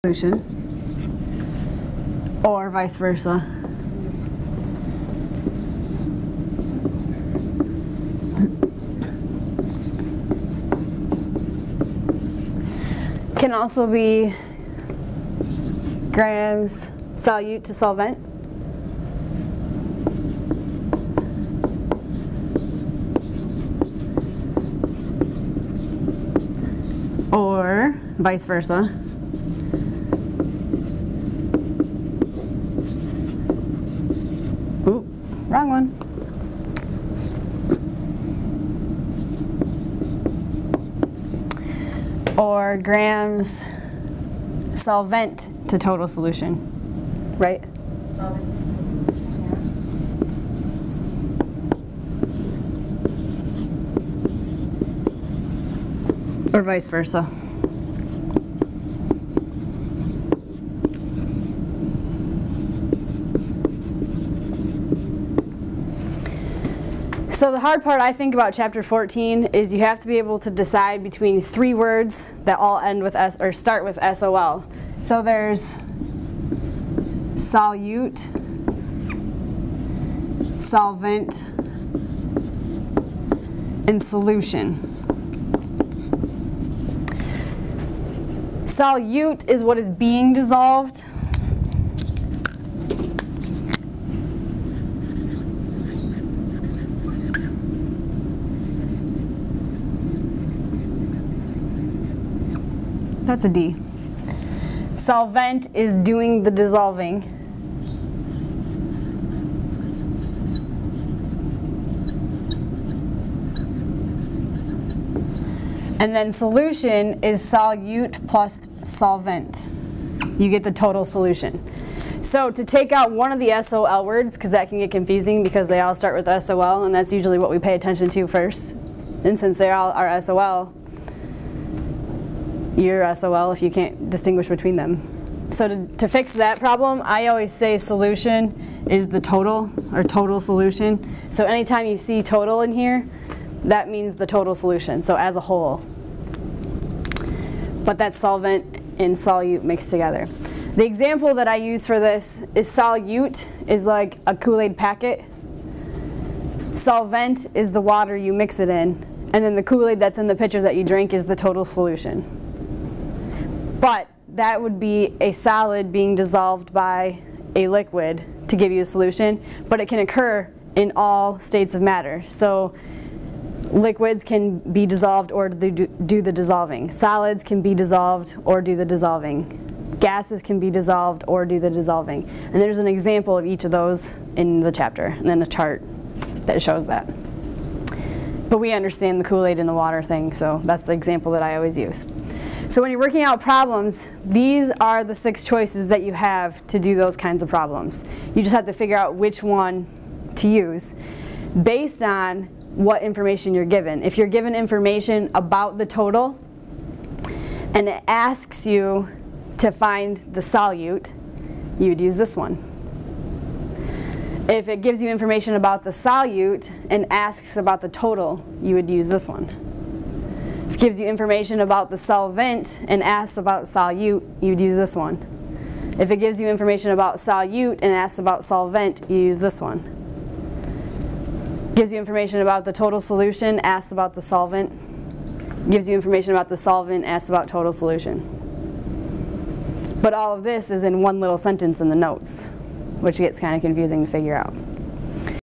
solution, or vice versa. Can also be grams solute to solvent. Or vice versa. Oop, wrong one. Or grams solvent to total solution, right? Or vice versa. So the hard part I think about chapter 14 is you have to be able to decide between three words that all end with S or start with SOL. So there's solute, solvent, and solution. Solute is what is being dissolved. That's a D. Solvent is doing the dissolving. And then solution is solute plus solvent. You get the total solution. So to take out one of the SOL words, because that can get confusing because they all start with SOL, and that's usually what we pay attention to first. And since they all are SOL, you're SOL if you can't distinguish between them. So to fix that problem, I always say solution is the total, or total solution. So anytime you see total in here, that means the total solution, so as a whole. But that's solvent and solute mixed together. The example that I use for this is solute is like a Kool-Aid packet. Solvent is the water you mix it in. And then the Kool-Aid that's in the pitcher that you drink is the total solution. But that would be a solid being dissolved by a liquid to give you a solution, but it can occur in all states of matter. So liquids can be dissolved or do the dissolving. Solids can be dissolved or do the dissolving. Gases can be dissolved or do the dissolving. And there's an example of each of those in the chapter, and then a chart that shows that. But we understand the Kool-Aid and the water thing, so that's the example that I always use. So when you're working out problems, these are the 6 choices that you have to do those kinds of problems. You just have to figure out which one to use based on what information you're given. If you're given information about the total and it asks you to find the solute, you would use this one. If it gives you information about the solute and asks about the total, you would use this one. If it gives you information about the solvent and asks about solute, you'd use this one. If it gives you information about solute and asks about solvent, you use this one. Gives you information about the total solution, asks about the solvent. Gives you information about the solvent, asks about total solution. But all of this is in one little sentence in the notes, which gets kind of confusing to figure out.